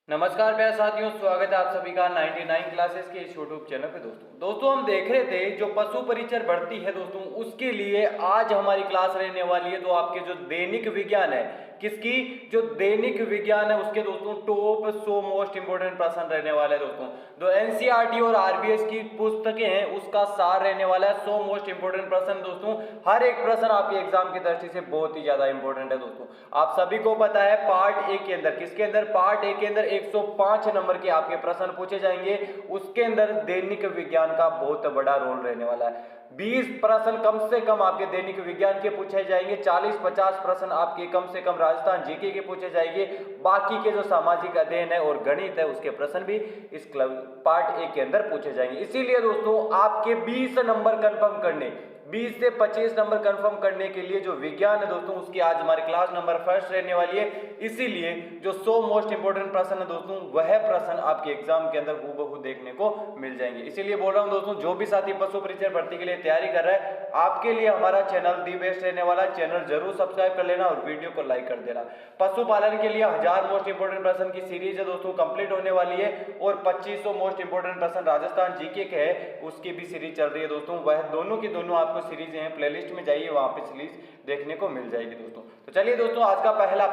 नमस्कार प्यारे साथियों, स्वागत है आप सभी का 99 क्लासेस के इस यूट्यूब चैनल पे। दोस्तों हम देख रहे थे जो पशु परिचर भर्ती है दोस्तों, उसके लिए आज हमारी क्लास रहने वाली है। तो आपके जो दैनिक विज्ञान है, किसकी जो दैनिक विज्ञान है उसके दोस्तों टॉप 100 मोस्ट इंपोर्टेंट प्रश्न रहने वाले हैं दोस्तों। जो एनसीईआरटी और आरबीएस की पुस्तकें हैं उसका सार रहने वाला है 100 मोस्ट इंपोर्टेंट प्रश्न दोस्तों। हर एक प्रश्न आपके एग्जाम की दृष्टि से बहुत ही ज्यादा इंपॉर्टेंट है दोस्तों। आप सभी को पता है पार्ट ए के अंदर, किसके अंदर, पार्ट ए के अंदर 105 नंबर के आपके प्रश्न पूछे जाएंगे। उसके अंदर दैनिक विज्ञान का बहुत बड़ा रोल रहने वाला है। 20 प्रश्न कम से कम आपके दैनिक विज्ञान के पूछे जाएंगे, 40-50 प्रश्न आपके कम से कम राजस्थान जीके के पूछे जाएंगे। बाकी के जो सामाजिक अध्ययन है और गणित है उसके प्रश्न भी इस पार्ट ए के अंदर पूछे जाएंगे। इसीलिए दोस्तों आपके 20 नंबर कंफर्म करने, 20 से 25 नंबर कंफर्म करने के लिए जो विज्ञान है दोस्तों उसकी आज हमारी क्लास नंबर फर्स्ट रहने वाली है। इसीलिए जो 100 मोस्ट इंपोर्टेंट प्रश्न है दोस्तों वह प्रश्न आपके एग्जाम के अंदर हूबहू देखने को मिल जाएंगे। इसीलिए बोल रहा हूं दोस्तों, जो भी साथी पशु परिचय भर्ती के लिए तैयारी कर रहा है आपके लिए हमारा चैनल दी बेस्ट रहने वाला। चैनल जरूर सब्सक्राइब कर लेना और वीडियो को लाइक कर देना। पशुपालन के लिए 1000 मोस्ट इंपोर्टेंट प्रश्न की सीरीज है दोस्तों कंप्लीट होने वाली है और 2500 मोस्ट इंपोर्टेंट प्रश्न राजस्थान जीके के है उसकी भी सीरीज चल रही है दोस्तों। वह दोनों की दोनों आपको सीरीज हैं, प्लेलिस्ट में जाइए वहां पे सीरीज देखने को मिल जाएगी दोस्तों। तो चलिए दोस्तों आज का पहला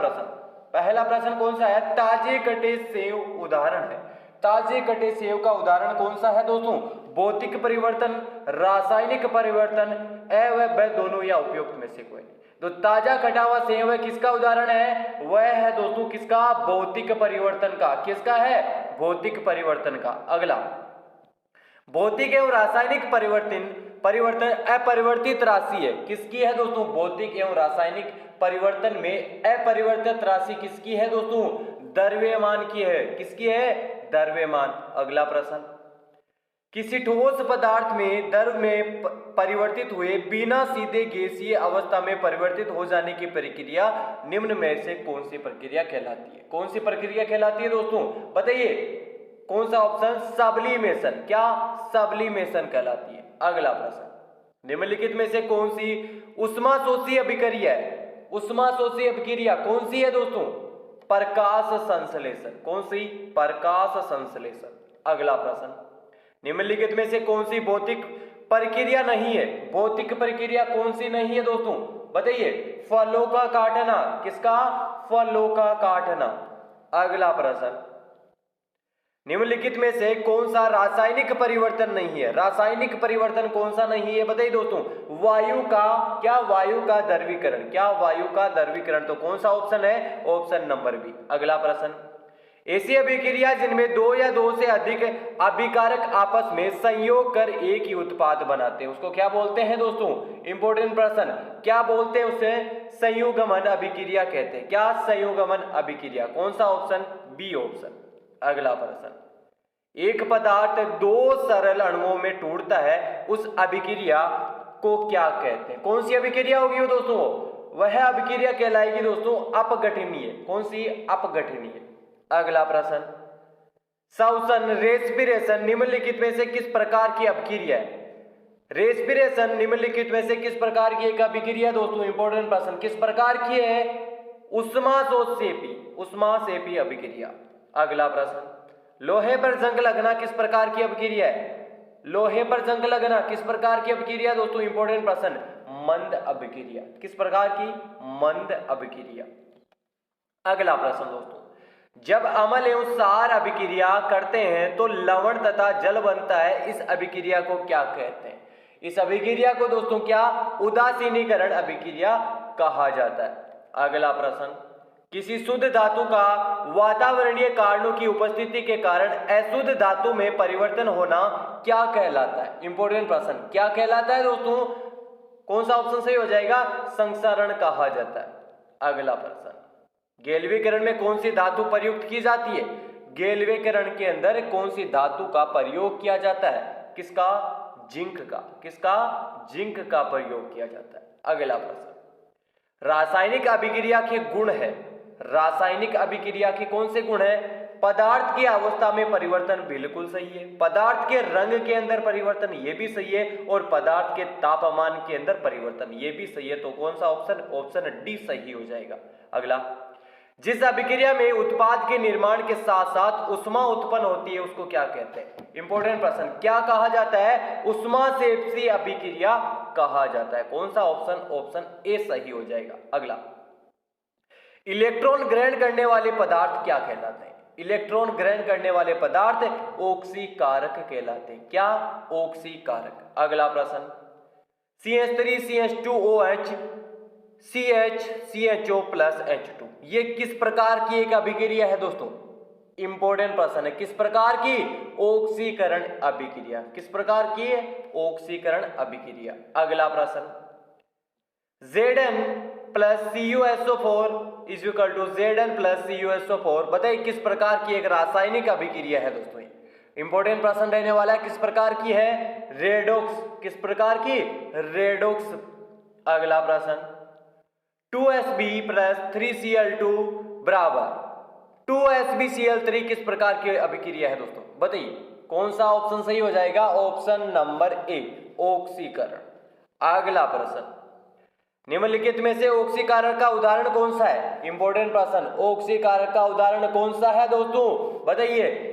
प्रश्न कौन सा है? ताजे कटे सेव उदाहरण है। ताजे कटे सेव का उदाहरण कौन सा है दोस्तों? भौतिक परिवर्तन, रासायनिक परिवर्तन, व दोनों या उपयुक्त में से कोई। तो ताजा कटा हुआ सेव है, किसका उदाहरण है? वह है दोस्तों किसका? भौतिक परिवर्तन का। किसका है? भौतिक परिवर्तन का। अगला, भौतिक एवं रासायनिक परिवर्तन अपरिवर्तित राशि है, किसकी है दोस्तों? भौतिक एवं रासायनिक परिवर्तन में अपरिवर्तित राशि किसकी है दोस्तों? द्रव्यमान की है। किसकी है? द्रव्यमान। अगला प्रश्न, किसी ठोस पदार्थ में द्रव में परिवर्तित हुए बिना सीधे गैसीय अवस्था में परिवर्तित हो जाने की प्रक्रिया निम्न में से कौन सी प्रक्रिया कहलाती है? कौन सी प्रक्रिया कहलाती है दोस्तों? बताइए कौन सा ऑप्शन? सब्लिमेशन। क्या? सब्लिमेशन कहलाती है। अगला प्रश्न, निम्नलिखित में से कौन सी ऊष्माशोषी अभिक्रिया है? ऊष्माशोषी अभिक्रिया कौन सी है दोस्तों? प्रकाश संश्लेषण। कौन सी? प्रकाश संश्लेषण। अगला प्रश्न, निम्नलिखित में से कौन सी भौतिक प्रक्रिया नहीं है? भौतिक प्रक्रिया कौन सी नहीं है दोस्तों? बताइए। फलों का काटना। किसका? फलों का काटना। अगला प्रश्न, निम्नलिखित में से कौन सा रासायनिक परिवर्तन नहीं है? रासायनिक परिवर्तन कौन सा नहीं है? बताइए दोस्तों। वायु का, क्या? वायु का द्रवीकरण। क्या? वायु का द्रवीकरण। तो कौन सा ऑप्शन है? Option number B. अगला प्रश्न, ऐसी अभिक्रिया जिनमें दो या दो से अधिक अभिकारक आपस में संयोग कर एक ही उत्पाद बनाते हैं उसको क्या बोलते हैं दोस्तों? इंपॉर्टेंट प्रश्न, क्या बोलते हैं उसे? संयुग्मन अभिक्रिया कहते हैं। क्या? संयुग्मन अभिक्रिया। कौन सा ऑप्शन? B option. अगला प्रश्न, एक पदार्थ दो सरल अणुओं में टूटता है, उस अभिक्रिया को क्या कहते हैं? कौन सी अभिक्रिया होगी वो दोस्तों? वह अभिक्रिया कहलाएगी दोस्तों अपघटनीय। कौन सी? अपघटनीय। अगला प्रश्न, श्वसन रेस्पिरेशन निम्नलिखित में से किस प्रकार की अभिक्रिया है? रेस्पिरेशन निम्नलिखित में से किस प्रकार की एक अभिक्रिया दोस्तों? इंपॉर्टेंट प्रश्न, किस प्रकार की है? उष्माशेपी अभिक्रिया। अगला प्रश्न, लोहे पर जंग लगना किस प्रकार की अभिक्रिया है? लोहे पर जंग लगना किस प्रकार की अभिक्रिया दोस्तों? इंपॉर्टेंट प्रश्न, मंद अभिक्रिया। किस प्रकार की? मंद अभिक्रिया। अगला प्रश्न दोस्तों, जब अम्ल एवं क्षार अभिक्रिया करते हैं तो लवण तथा जल बनता है, इस अभिक्रिया को क्या कहते हैं? इस अभिक्रिया को दोस्तों क्या? उदासीनीकरण अभिक्रिया कहा जाता है। अगला प्रश्न, किसी शुद्ध धातु का वातावरणीय कारणों की उपस्थिति के कारण अशुद्ध धातु में परिवर्तन होना क्या कहलाता है? इंपॉर्टेंट प्रश्न, क्या कहलाता है दोस्तों? कौन सा ऑप्शन सही हो जाएगा? संसरण कहा जाता है। अगला प्रश्न, गैल्वीकरण में कौन सी धातु प्रयुक्त की जाती है? गैल्वीकरण के अंदर कौन सी धातु का प्रयोग किया जाता है? किसका? जिंक का। किसका? जिंक का प्रयोग किया जाता है। अगला प्रश्न, रासायनिक अभिक्रिया के गुण है। रासायनिक अभिक्रिया के कौन से गुण है? पदार्थ की अवस्था में परिवर्तन बिल्कुल सही है, पदार्थ के रंग के अंदर परिवर्तन ये भी सही है, और पदार्थ के तापमान के अंदर परिवर्तन ये भी सही है। तो कौन सा ऑप्शन? ऑप्शन डी सही हो जाएगा। अगला, जिस अभिक्रिया में उत्पाद के निर्माण के साथ साथ उष्मा उत्पन्न होती है उसको क्या कहते हैं? इंपॉर्टेंट प्रश्न, क्या कहा जाता है? उष्मा सेप्सी अभिक्रिया कहा जाता है। कौन सा ऑप्शन? ऑप्शन ए सही हो जाएगा। अगला, इलेक्ट्रॉन ग्रहण करने वाले पदार्थ क्या कहलाते हैं? इलेक्ट्रॉन ग्रहण करने वाले पदार्थ ऑक्सीकारक कहलाते हैं। क्या? ऑक्सीकारक। अगला प्रश्न, CH3 CH2OH CH CHO plus H2 ये किस प्रकार की एक अभिक्रिया है दोस्तों? इंपॉर्टेंट प्रश्न है, किस प्रकार की? ऑक्सीकरण अभिक्रिया। किस प्रकार की है? ऑक्सीकरण अभिक्रिया। अगला प्रश्न, Zn plus CuSO4 is equal to Zn plus CuSO4 बताइए किस प्रकार की एक रासायनिक अभिक्रिया है दोस्तों? इंपॉर्टेंट प्रश्न रहने वाला है, किस प्रकार की है? रेडॉक्स। किस प्रकार की? रेडॉक्स। अगला प्रश्न, 2Sb प्लस 3Cl2 बराबर 2SbCl3 किस प्रकार की अभिक्रिया है दोस्तों? बताइए कौन सा ऑप्शन सही हो जाएगा? ऑप्शन नंबर ए, ऑक्सीकरण। अगला प्रश्न, निम्नलिखित में से ऑक्सीकारक का उदाहरण कौन सा है? इंपॉर्टेंट प्रश्न, ऑक्सीकारक का उदाहरण कौन सा है दोस्तों? बताइए।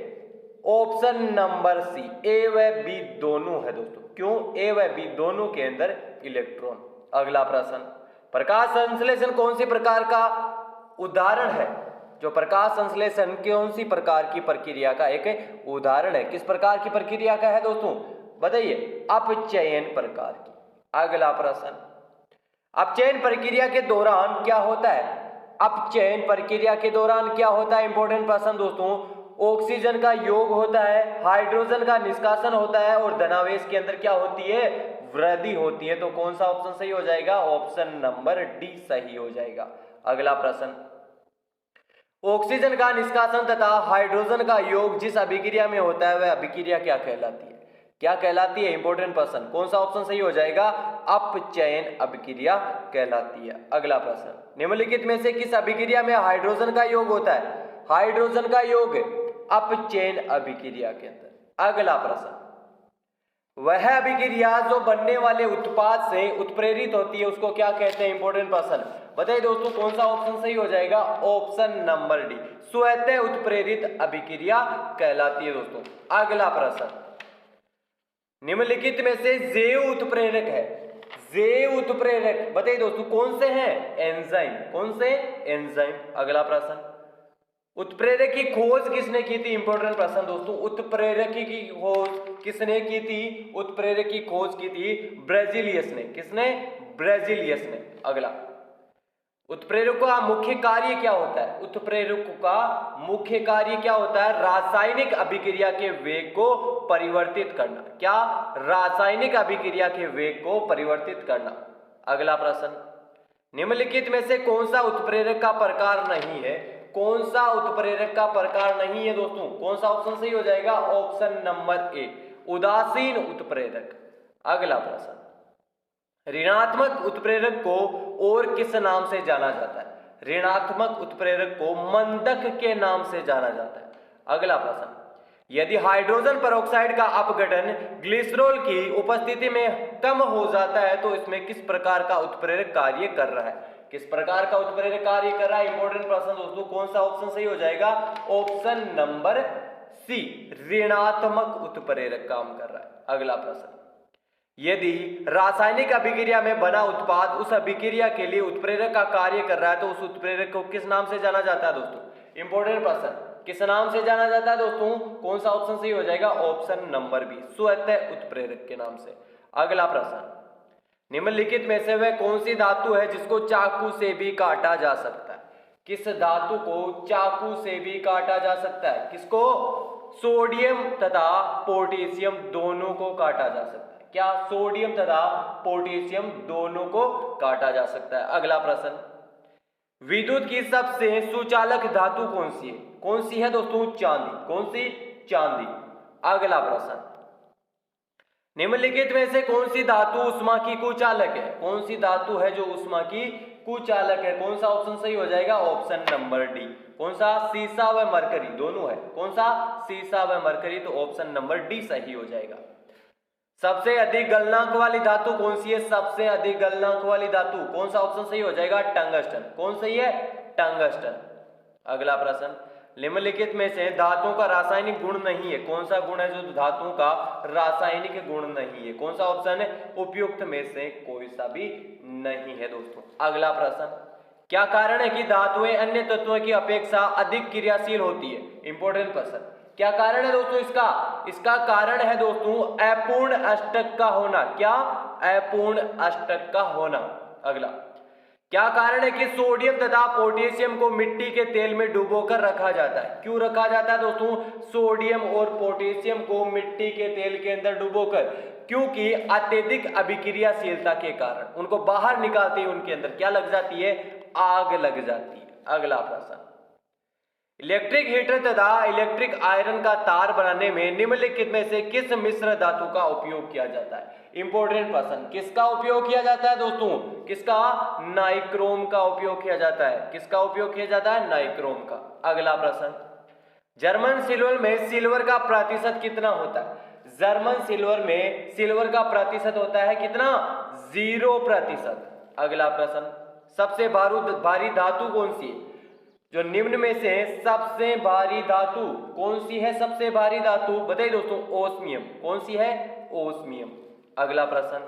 ऑप्शन नंबर सी, ए व बी दोनों है दोस्तों। क्यों? ए व बी दोनों के अंदर इलेक्ट्रॉन। अगला प्रश्न, प्रकाश संश्लेषण कौन सी प्रकार का उदाहरण है? जो प्रकाश संश्लेषण कौन सी प्रकार की प्रक्रिया का एक उदाहरण है? किस प्रकार की प्रक्रिया का है दोस्तों? बताइए। अपचयन प्रकार की। अगला प्रश्न, अपचयन प्रक्रिया के दौरान क्या होता है? अपचयन प्रक्रिया के दौरान क्या होता है? इंपॉर्टेंट प्रश्न दोस्तों, ऑक्सीजन का योग होता है, हाइड्रोजन का निष्कासन होता है और धनावेश के अंदर क्या होती है? वृद्धि होती है। तो कौन सा ऑप्शन सही हो जाएगा? ऑप्शन नंबर डी सही हो जाएगा। अगला प्रश्न, ऑक्सीजन का निष्कासन तथा हाइड्रोजन का योग जिस अभिक्रिया में होता है वह अभिक्रिया क्या कहलाती है? क्या कहलाती है? इंपॉर्टेंट प्रश्न, कौन सा ऑप्शन सही हो जाएगा? अपचयन अभिक्रिया कहलाती है। अगला प्रश्न, निम्नलिखित में से किस अभिक्रिया में हाइड्रोजन का योग होता है? हाइड्रोजन का योग अपचयन अभिक्रिया के अंदर। अगला प्रश्न, वह अभिक्रिया जो बनने वाले उत्पाद से उत्प्रेरित होती है उसको क्या कहते हैं? इंपॉर्टेंट प्रश्न, बताइए दोस्तों कौन सा ऑप्शन सही हो जाएगा? ऑप्शन नंबर डी, स्वतः उत्प्रेरित अभिक्रिया कहलाती है दोस्तों। अगला प्रश्न, निम्नलिखित में से जैव उत्प्रेरक है, जैव उत्प्रेरक बताइए दोस्तों कौन से हैं? एंजाइम। कौन से? एंजाइम। अगला प्रश्न, उत्प्रेरक की खोज किसने की थी? इंपॉर्टेंट प्रश्न दोस्तों, उत्प्रेरक की खोज किसने की थी? उत्प्रेरक की खोज की थी ब्रेजिलियस ने। किसने? ब्रेजिलियस ने। अगला, उत्प्रेरक का मुख्य कार्य क्या होता है? उत्प्रेरक का मुख्य कार्य क्या होता है? रासायनिक अभिक्रिया के वेग को परिवर्तित करना। क्या? रासायनिक अभिक्रिया के वेग को परिवर्तित करना। अगला प्रश्न, निम्नलिखित में से कौन सा उत्प्रेरक का प्रकार नहीं है? कौन सा उत्प्रेरक का प्रकार नहीं है दोस्तों? कौन सा ऑप्शन सही हो जाएगा? ऑप्शन नंबर ए, उदासीन उत्प्रेरक। अगला प्रश्न, ऋणात्मक उत्प्रेरक को और किस नाम से जाना जाता है? ऋणात्मक उत्प्रेरक को मंदक के नाम से जाना जाता है। अगला प्रश्न, यदि हाइड्रोजन पेरोक्साइड का अपघटन ग्लिसरॉल की उपस्थिति में कम हो जाता है तो इसमें किस प्रकार का उत्प्रेरक कार्य कर रहा है? किस प्रकार का उत्प्रेरक कार्य कर रहा है? इंपॉर्टेंट प्रश्न दोस्तों, कौन सा ऑप्शन सही हो जाएगा? ऑप्शन नंबर सी, ऋणात्मक उत्प्रेरक काम कर रहा है। अगला प्रश्न, यदि रासायनिक अभिक्रिया में बना उत्पाद उस अभिक्रिया के लिए उत्प्रेरक का कार्य कर रहा है तो उस उत्प्रेरक को किस नाम से जाना जाता है दोस्तों? इंपॉर्टेंट प्रश्न, किस नाम से जाना जाता है दोस्तों? कौन सा ऑप्शन सही हो जाएगा? ऑप्शन नंबर बी, स्वतः उत्प्रेरक के नाम से। अगला प्रश्न, निम्नलिखित में से वह कौन सी धातु है जिसको चाकू से भी काटा जा सकता है? किस धातु को चाकू से भी काटा जा सकता है? किसको? सोडियम तथा पोटेशियम दोनों को काटा जा सकता है। क्या? सोडियम तथा पोटेशियम दोनों को काटा जा सकता है। अगला प्रश्न, विद्युत की सबसे सुचालक धातु कौन सी है? कौन सी है दोस्तों? चांदी। कौन सी? चांदी। अगला प्रश्न, निम्नलिखित में से कौन सी धातु उष्मा की कुचालक है? कौन सी धातु है जो उष्मा की कुचालक है? कौन सा ऑप्शन सही हो जाएगा? ऑप्शन नंबर डी, कौन सा? सीसा व मरकरी दोनों है। कौन सा? सीसा व मरकरी। तो ऑप्शन नंबर डी सही हो जाएगा। सबसे अधिक गलनांक वाली धातु कौन सी है? सबसे अधिक गलनांक वाली धातु कौन सा ऑप्शन सही हो जाएगा? टंगस्टन। कौन सही है? टंगस्टन। अगला प्रश्न, निम्नलिखित में से धातुओं का रासायनिक गुण नहीं है, कौन सा गुण है जो धातुओं का रासायनिक गुण नहीं है? कौन सा ऑप्शन है? उपयुक्त में से कोई सा भी नहीं है दोस्तों। अगला प्रश्न, क्या कारण है कि धातुएं अन्य तत्वों की अपेक्षा अधिक क्रियाशील होती है? इंपॉर्टेंट प्रश्न, क्या कारण है दोस्तों इसका? इसका कारण है दोस्तों अपूर्ण अष्टक का होना। क्या? अपूर्ण अष्टक का होना। अगला, क्या कारण है कि सोडियम तथा पोटेशियम को मिट्टी के तेल में डुबोकर रखा जाता है? क्यों रखा जाता है दोस्तों सोडियम और पोटेशियम को मिट्टी के तेल के अंदर डुबोकर? क्योंकि अत्यधिक अभिक्रियाशीलता के कारण उनको बाहर निकालते ही उनके अंदर क्या लग जाती है? आग लग जाती है। अगला प्रश्न, इलेक्ट्रिक हीटर तथा इलेक्ट्रिक आयरन का तार बनाने में निम्नलिखित में से किस मिश्र धातु का उपयोग किया जाता है? इंपॉर्टेंट प्रश्न, किसका उपयोग किया जाता है दोस्तों? किसका? नाइक्रोम का उपयोग किया जाता है। किसका उपयोग किया जाता है? नाइक्रोम का। अगला प्रश्न, जर्मन सिल्वर में सिल्वर का प्रतिशत कितना होता है? जर्मन सिल्वर में सिल्वर का प्रतिशत होता है कितना? 0%। अगला प्रश्न, सबसे भारी धातु कौन सी है? जो निम्न में से सबसे भारी धातु कौन सी है? सबसे भारी धातु बताइए दोस्तों, ओस्मियम। कौन सी है? ओस्मियम। अगला प्रश्न,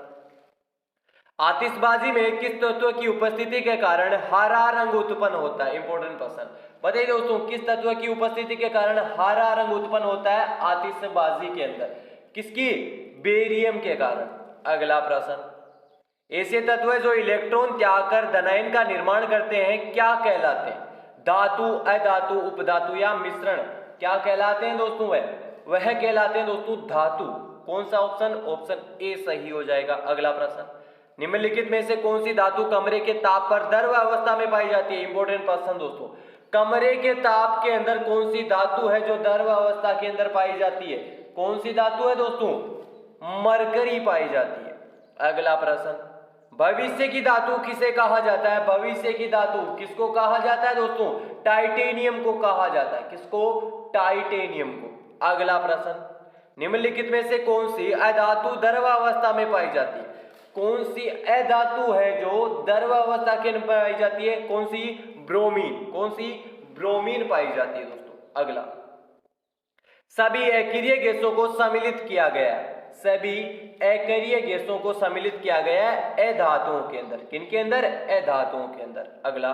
आतिशबाजी में किस तत्व की उपस्थिति के कारण हरा रंग उत्पन्न होता है? इंपॉर्टेंट प्रश्न, बताइए दोस्तों, किस तत्व की उपस्थिति के कारण हरा रंग उत्पन्न होता है आतिशबाजी के अंदर? किसकी? बेरियम के कारण। अगला प्रश्न, ऐसे तत्व जो इलेक्ट्रॉन त्याग कर धनायन का निर्माण करते हैं क्या कहलाते हैं? धातु, अधातु, उपधातु या मिश्रण? क्या कहलाते हैं दोस्तों? वह कहलाते हैं दोस्तों धातु। कौन सा ऑप्शन? ऑप्शन ए सही हो जाएगा। अगला प्रश्न, निम्नलिखित में से कौन सी धातु कमरे के ताप पर द्रव अवस्था में पाई जाती है? इंपॉर्टेंट प्रश्न दोस्तों, कमरे के ताप के अंदर कौन सी धातु है जो द्रव अवस्था के अंदर पाई जाती है? कौन सी धातु है दोस्तों? मरकरी पाई जाती है। अगला प्रश्न, भविष्य की धातु किसे कहा जाता है? भविष्य की धातु किसको कहा जाता है दोस्तों? टाइटेनियम को कहा जाता है। किसको? टाइटेनियम को। अगला प्रश्न, निम्नलिखित में से कौन सी अधातु द्रवावस्था में पाई जाती है? कौन सी अधातु है जो द्रवावस्था के अंदर पाई जाती है? कौन सी? ब्रोमीन। कौन सी? ब्रोमीन पाई जाती है दोस्तों। अगला, सभी अक्रिय गैसों को सम्मिलित किया गया है। सभी अक्रिय गैसों को सम्मिलित किया गया है अधातुओं के अंदर। किनके अंदर? अधातुओं के अंदर। अगला,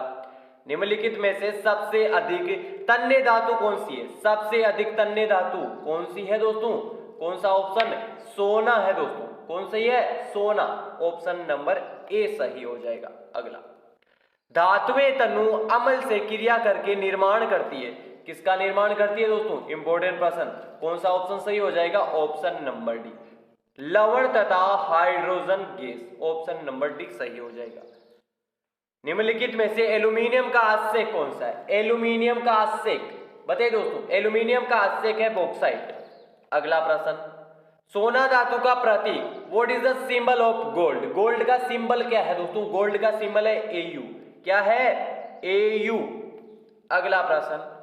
निम्नलिखित में से सबसे अधिक तन्य धातु कौन सी है? सबसे अधिक तन्य धातु कौन सी है दोस्तों? कौन सा ऑप्शन? सोना है दोस्तों। कौन सही है? सोना। ऑप्शन नंबर ए सही हो जाएगा। अगला, धातुएं तनु अम्ल से क्रिया करके निर्माण करती है। किसका निर्माण करती है दोस्तों? इंपॉर्टेंट प्रश्न, कौन सा ऑप्शन सही हो जाएगा? ऑप्शन नंबर डी, लवण तथा hydrogen gas. Option number D सही हो जाएगा। निम्नलिखित में से एल्यूमिनियम का आश्रयक कौन सा है? एल्यूमिनियम का आश्रयक बताइए दोस्तों, एल्यूमिनियम का आश्रयक है बॉक्साइट। अगला प्रश्न, सोना धातु का प्रतीक, what is the symbol of gold? Gold का सिंबल क्या है दोस्तों? गोल्ड का सिंबल है एयू। क्या है? एयू। अगला प्रश्न,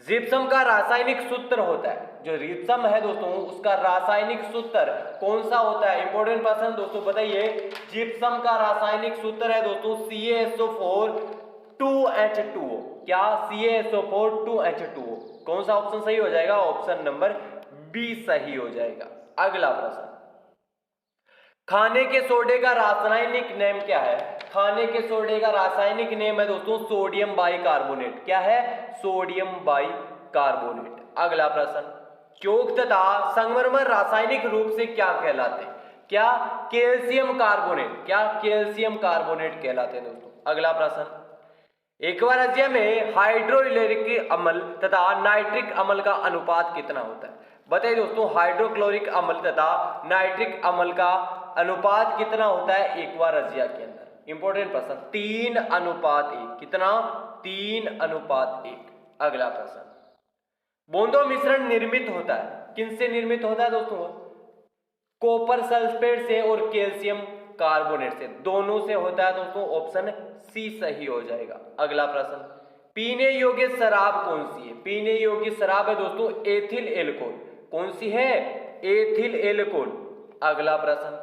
जिप्सम का रासायनिक सूत्र होता है, जो जिप्सम है दोस्तों उसका रासायनिक सूत्र कौन सा होता है? इंपॉर्टेंट प्रश्न दोस्तों बताइए, जिप्सम का रासायनिक सूत्र है दोस्तों CaSO4 2H2O। क्या? CaSO4 2H2O। कौन सा ऑप्शन सही हो जाएगा? ऑप्शन नंबर बी सही हो जाएगा। अगला प्रश्न, खाने के सोडे का रासायनिक नेम क्या है? खाने के सोडे का रासायनिक नेम है दोस्तों सोडियम बाइकार्बोनेट। क्या है? Sodium bicarbonate. अगला प्रश्न, चौक तथा संगमरमर रासायनिक रूप से क्या कहलाते हैं? क्या? Calcium carbonate. क्या? कैल्शियम कार्बोनेट कहलाते हैं दोस्तों। अगला प्रश्न, एक्वारियम में हाइड्रोक्लोरिक अम्ल तथा नाइट्रिक अम्ल का अनुपात कितना होता है? बताइए दोस्तों, हाइड्रोक्लोरिक अम्ल तथा नाइट्रिक अम्ल का अनुपात कितना होता है एक्वारियम के अंदर? इंपॉर्टेंट प्रश्न, 3:1। कितना? 3:1। अगला प्रश्न, बोंदो मिश्रण निर्मित होता है, किनसे निर्मित होता है दोस्तों? कॉपर सल्फेट से और कैल्शियम कार्बोनेट से, दोनों से होता है दोस्तों। ऑप्शन सी सही हो जाएगा। अगला प्रश्न, पीने योग्य शराब कौन सी है? पीने योग्य शराब है दोस्तों एथिल एल्कोहल। कौन सी है? Ethyl alcohol. अगला प्रश्न,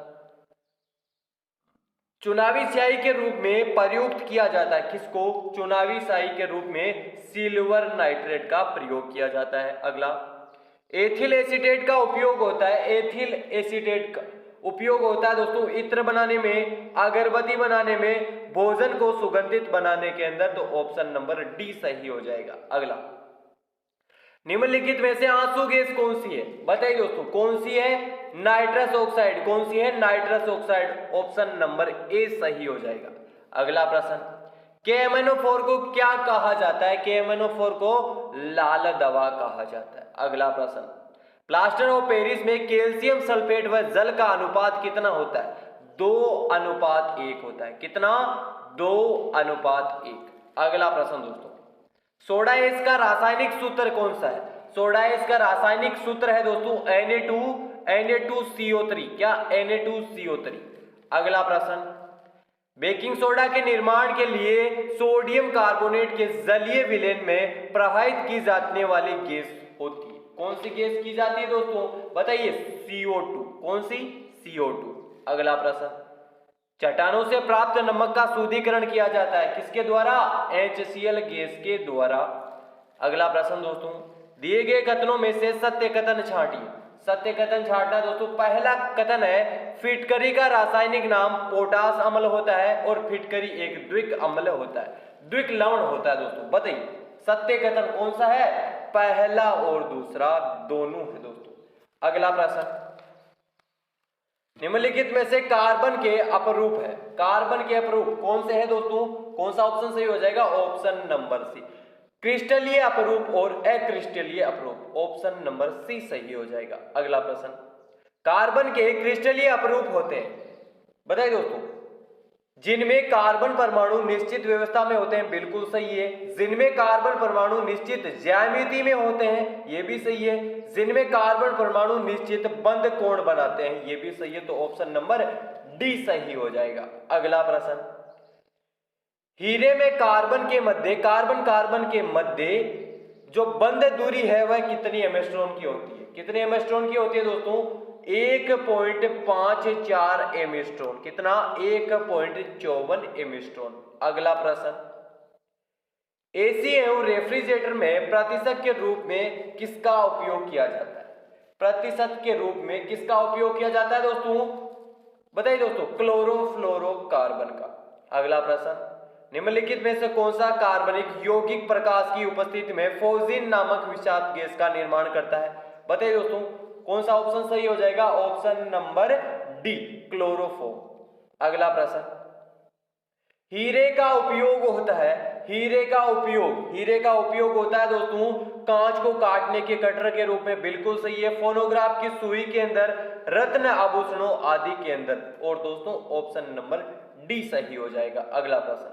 चुनावी स्याही के रूप में प्रयुक्त किया जाता है। किसको? चुनावी स्याही के रूप में सिल्वर नाइट्रेट का प्रयोग किया जाता है। अगला, एथिल एसीटेट का उपयोग होता है। एथिल एसीटेट का उपयोग होता है दोस्तों इत्र बनाने में, अगरबत्ती बनाने में, भोजन को सुगंधित बनाने के अंदर। तो ऑप्शन नंबर डी सही हो जाएगा। अगला, निम्नलिखित में से आंसू गैस कौन सी है? बताइए दोस्तों, कौन सी है? Nitrous oxide. कौन सी है? Nitrous oxide. Option number A सही हो जाएगा। अगला प्रश्न, KMnO4 को क्या कहा जाता है? KMnO4 को लाल दवा कहा जाता है। अगला प्रश्न, प्लास्टर ऑफ पेरिस में कैल्शियम सल्फेट व जल का अनुपात कितना होता है? 2:1 होता है। कितना? 2:1। अगला प्रश्न दोस्तों, सोडा एस का रासायनिक सूत्र कौन सा है? सोडा एस का रासायनिक सूत्र है दोस्तों Na2CO3। क्या? Na2CO3। अगला प्रश्न, बेकिंग सोडा के निर्माण के लिए सोडियम कार्बोनेट के जलीय विलयन में प्रवाहित की जाने वाली गैस होती है। कौन सी गैस की जाती है दोस्तों? बताइए। CO2। कौन सी? CO2। अगला प्रश्न, चट्टानों से प्राप्त नमक का शुद्धिकरण किया जाता है। किसके द्वारा? HCl गैस के द्वारा। अगला प्रश्न दोस्तों, दिए गए कथनों में से सत्य कथन छांटिए। सत्य कथन छांटना दोस्तों, पहला कथन है फिटकरी का रासायनिक नाम पोटास अम्ल होता है और फिटकरी एक द्विक अम्ल होता है, द्विक लवण होता है दोस्तों। बताइए सत्य कथन कौन सा है? पहला और दूसरा दोनों है दोस्तों। अगला प्रश्न, निम्नलिखित में से कार्बन के अपरूप है। कार्बन के अपरूप कौन से है दोस्तों? कौन सा ऑप्शन सही हो जाएगा? ऑप्शन नंबर सी, क्रिस्टलीय अपरूप और अक्रिस्टलीय अपरूप। ऑप्शन नंबर सी सही हो जाएगा। अगला प्रश्न, कार्बन के क्रिस्टलीय अपरूप होते हैं। बताइए दोस्तों, जिनमें कार्बन परमाणु निश्चित व्यवस्था में होते हैं। बिल्कुल सही है। जिनमें कार्बन परमाणु निश्चित ज्यामिति में होते हैं। यह भी सही है। जिनमें कार्बन परमाणु निश्चित बंद कोण बनाते हैं। यह भी सही है। तो ऑप्शन नंबर डी सही हो जाएगा। अगला प्रश्न, हीरे में कार्बन के मध्य जो बंद दूरी है वह कितनी एमस्ट्रॉन की होती है? कितने एमस्ट्रॉन की होती है दोस्तों? 1.54 एमस्ट्रॉन। कितना? 1.54 एमस्ट्रॉन। अगला प्रश्न, एसी एवं रेफ्रिजरेटर में प्रतिशत के रूप में किसका उपयोग किया जाता है? प्रतिशत के रूप में किसका उपयोग किया जाता है दोस्तों? बताइए दोस्तों। क्लोरोफ्लोरोकार्बन का। अगला प्रश्न, निम्नलिखित में से कौन सा कार्बनिक यौगिक प्रकाश की उपस्थिति में फोजिन नामक विषाक्त गैस का निर्माण करता है? बताइए दोस्तों, कौन सा ऑप्शन सही हो जाएगा? Option number D, chloroform. अगला प्रश्न, हीरे का उपयोग होता है दोस्तों कांच को काटने के कटर के रूप में। बिल्कुल सही है। फोनोग्राफ की सुई के अंदर, रत्न आभूषणों आदि के अंदर। और दोस्तों ऑप्शन नंबर डी सही हो जाएगा। अगला प्रश्न,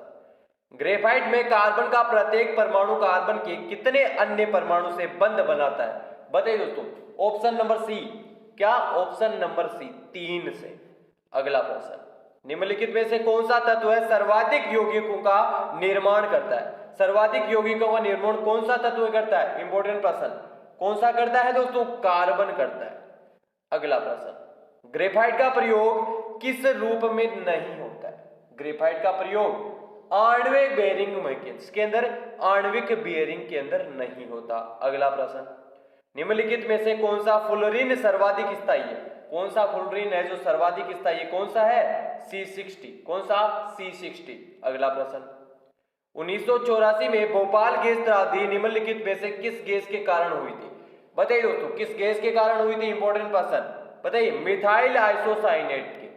ग्रेफाइट में कार्बन का प्रत्येक परमाणु कार्बन के कितने अन्य परमाणु से बंध बनाता है? बताइए दोस्तों। Option number C. क्या? ऑप्शन नंबर सी, 3 से। अगला प्रश्न, निम्नलिखित में से कौन सा तत्व है सर्वाधिक यौगिकों का निर्माण करता है? सर्वाधिक यौगिकों का निर्माण कौन सा तत्व करता है? इंपॉर्टेंट प्रश्न। कौन सा करता है दोस्तों? कार्बन करता है। अगला प्रश्न, ग्रेफाइट का प्रयोग किस रूप में नहीं होता है? ग्रेफाइट का प्रयोग आणविक बेयरिंग में के अंदर, आणविक बेयरिंग के अंदर नहीं होता। अगला प्रश्न, निम्नलिखित में से कौन सा फ्लोरीन सर्वाधिक स्थायी है? कौन सा फ्लोरीन है जो सर्वाधिक स्थायी है? कौन सा है? C60। कौन सा? C60। अगला प्रश्न, 1984 में भोपाल गैस त्रासदी निम्नलिखित में से किस गैस के कारण हुई थी? बताइए दोस्तों, किस गैस के कारण हुई थी? इंपॉर्टेंट प्रश्न। बताइए। मिथाइल आइसोसाइनेट के।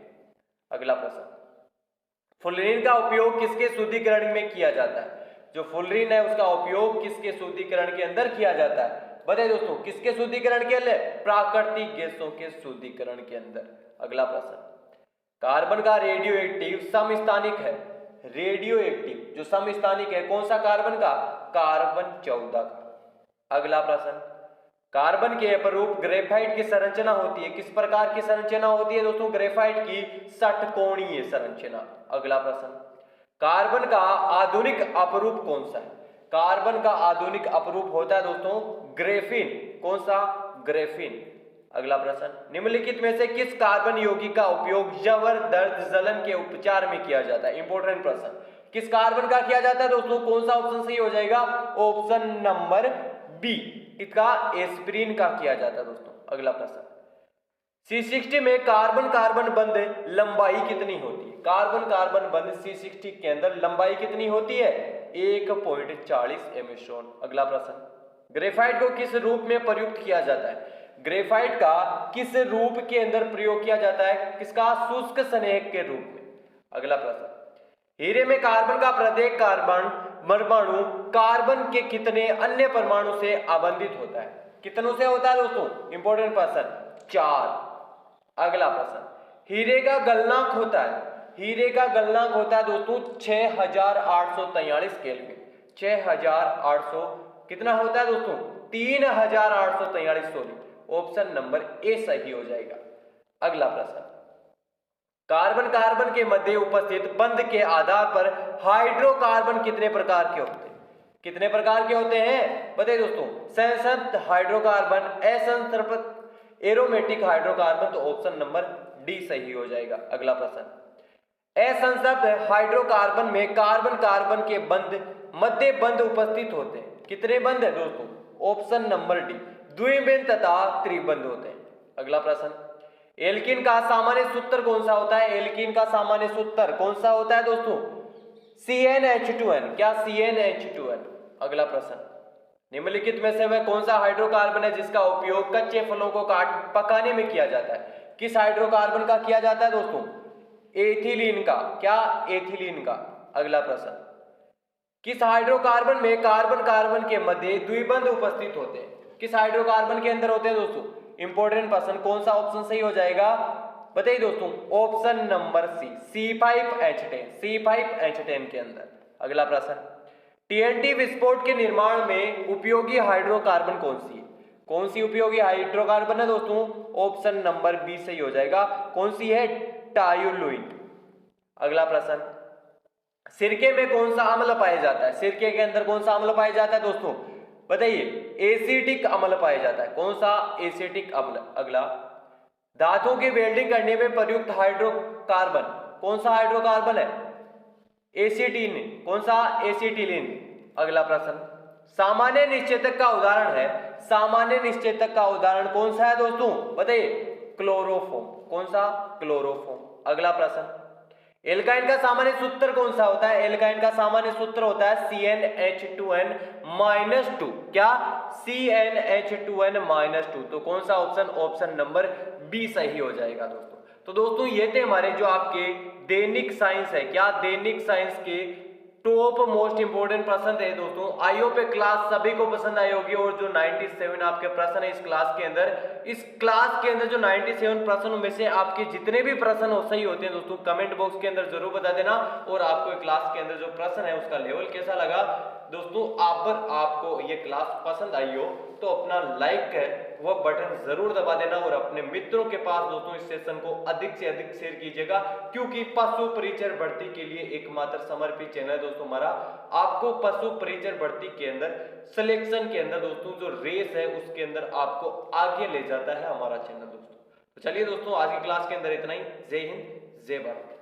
अगला प्रश्न, फ्लोरीन का उपयोग किसके शुद्धिकरण में किया जाता है? जो फ्लोरीन है उसका उपयोग किसके शुद्धिकरण के अंदर किया जाता है? बताइए दोस्तों, किसके शुद्धिकरण के लिए? प्राकृतिक गैसों के शुद्धिकरण के अंदर। अगला प्रश्न, कार्बन का रेडियो एक्टिव समस्थानिक है। रेडियो एक्टिव जो समस्थानिक है कौन सा कार्बन का? कार्बन 14 का। अगला प्रश्न, कार्बन के अपरूप ग्रेफाइट की संरचना होती है। किस प्रकार की संरचना होती है दोस्तों? ग्रेफाइट की षटकोणीय संरचना। अगला प्रश्न, कार्बन का आधुनिक अपरूप कौन सा है? कार्बन का आधुनिक अपरूप होता है दोस्तों ग्रेफीन। कौन सा? ग्रेफीन। अगला प्रश्न, निम्नलिखित में से किस कार्बन यौगिक का उपयोग जवर, दर्द, जलन के उपचार में किया जाता है? इंपॉर्टेंट प्रश्न, किस कार्बन का किया जाता है दोस्तों? कौन सा ऑप्शन सही हो जाएगा? ऑप्शन नंबर बी, इसका एस्पिरिन का किया जाता है दोस्तों। अगला प्रश्न, C60 में कार्बन कार्बन बंध लंबाई कितनी होती है? कार्बन कार्बन बंध C60 के अंदर लंबाई कितनी होती है? 1.40 एंगस्ट्रॉम। अगला प्रश्न, ग्रेफाइट को किस रूप में प्रयुक्त किया जाता है? ग्रेफाइट का किस रूप के अंदर प्रयोग किया जाता है? किसका? शुष्क स्नेहक के रूप में। अगला प्रश्न, हीरे में कार्बन का प्रत्येक कार्बन परमाणु कार्बन के कितने अन्य परमाणु से आबंधित होता है? कितनों से होता है दोस्तों? इंपॉर्टेंट प्रश्न, 4। अगला प्रश्न, हीरे का गलनांक होता है, हीरे का गलनांक होता है दोस्तों 6843 केल्विन। 6800 कितना होता है दोस्तों? 3843। सॉरी, ऑप्शन नंबर ए सही हो जाएगा। अगला प्रश्न, कार्बन कार्बन के मध्य उपस्थित बंध के आधार पर हाइड्रोकार्बन कितने प्रकार के होते हैं? कितने प्रकार के होते हैं बताइए दोस्तों? संतृप्त हाइड्रोकार्बन, असंतृप्त एरोमेटिक हाइड्रोकार्बन, तो ऑप्शन नंबर डी सही हो जाएगा। अगला प्रश्न, असंतृप्त हाइड्रोकार्बन में कार्बन कार्बन के बंध मध्य बंध उपस्थित होते हैं। कितने बंध है दोस्तों? ऑप्शन नंबर डी, द्विबंध तथा त्रिबंध होते हैं। अगला प्रश्न, एल्कीन का सामान्य सूत्र कौन सा होता है? एल्कीन का सामान्य सूत्र कौन सा होता है दोस्तों? CnH2n। क्या? CnH2n। अगला प्रश्न, निम्नलिखित में से वह कौन सा हाइड्रोकार्बन है जिसका उपयोग कच्चे फलों को काट पकाने में किया जाता है? किस हाइड्रोकार्बन का किया जाता है दोस्तों? एथिलीन का। क्या? एथिलीन का। अगला प्रश्न, किस हाइड्रोकार्बन में कार्बन कार्बन के मध्य द्विबंध उपस्थित होते हैं? किस हाइड्रोकार्बन के अंदर होते हैं दोस्तों? इंपॉर्टेंट प्रश्न, कौन सा ऑप्शन सही हो जाएगा बताइए दोस्तों? ऑप्शन नंबर सी, C5H10। C5H10 के अंदर। अगला प्रश्न, TNT विस्फोट के निर्माण में उपयोगी हाइड्रोकार्बन कौन सी है? कौन सी उपयोगी हाइड्रोकार्बन है दोस्तों? ऑप्शन नंबर बी सही हो जाएगा। कौन सी है? टायोलुइन। अगला प्रश्न, सिरके में कौन सा अम्ल पाया जाता है? सिरके के अंदर कौन सा अम्ल पाया जाता है दोस्तों बताइए? एसिटिक अम्ल पाया जाता है। कौन सा? एसिटिक अम्ल। अगला, धातुओं की वेल्डिंग करने में प्रयुक्त हाइड्रोकार्बन कौन सा हाइड्रोकार्बन है? एसिटीन। कौन सा? एसिटिलीन। अगला प्रश्न, सामान्य निश्चेतक का उदाहरण है, सामान्य निश्चेतक का उदाहरण कौन सा है दोस्तों बताइए? क्लोरोफॉर्म। कौन सा? क्लोरोफॉर्म। अगला प्रश्न, एल्काइन का सामान्य सूत्र कौन सा होता है? एल्काइन का सामान्य सूत्र होता है CnH2n-2। क्या? CnH2n-2। तो कौन सा ऑप्शन? ऑप्शन नंबर बी सही हो जाएगा दोस्तों। तो दोस्तों ये थे हमारे जो आपके दैनिक साइंस है, क्या दैनिक साइंस के टॉप मोस्ट इंपोर्टेंट प्रश्न थे दोस्तों। आई होप क्लास सभी को पसंद आई होगी और जो 97 आपके प्रश्न है इस क्लास के अंदर जो 97 प्रश्नों में से आपके जितने भी प्रश्न हो सही होते हैं दोस्तों कमेंट बॉक्स के अंदर जरूर बता देना। और आपको क्लास के अंदर जो प्रश्न है उसका लेवल कैसा लगा दोस्तों, आपको ये क्लास पसंद आई हो तो अपना लाइक है वह बटन जरूर दबा देना और अपने मित्रों के पास दोस्तों इस सेशन को अधिक से अधिक शेयर कीजिएगा, क्योंकि पशु परिचर भर्ती के लिए एकमात्र समर्पित चैनल है दोस्तों हमारा। आपको पशु परिचर भर्ती के अंदर सिलेक्शन के अंदर दोस्तों जो रेस है उसके अंदर आपको आगे ले जाता है हमारा चैनल दोस्तों। तो चलिए दोस्तों आज की क्लास के अंदर इतना ही। जय हिंद, जय भारत।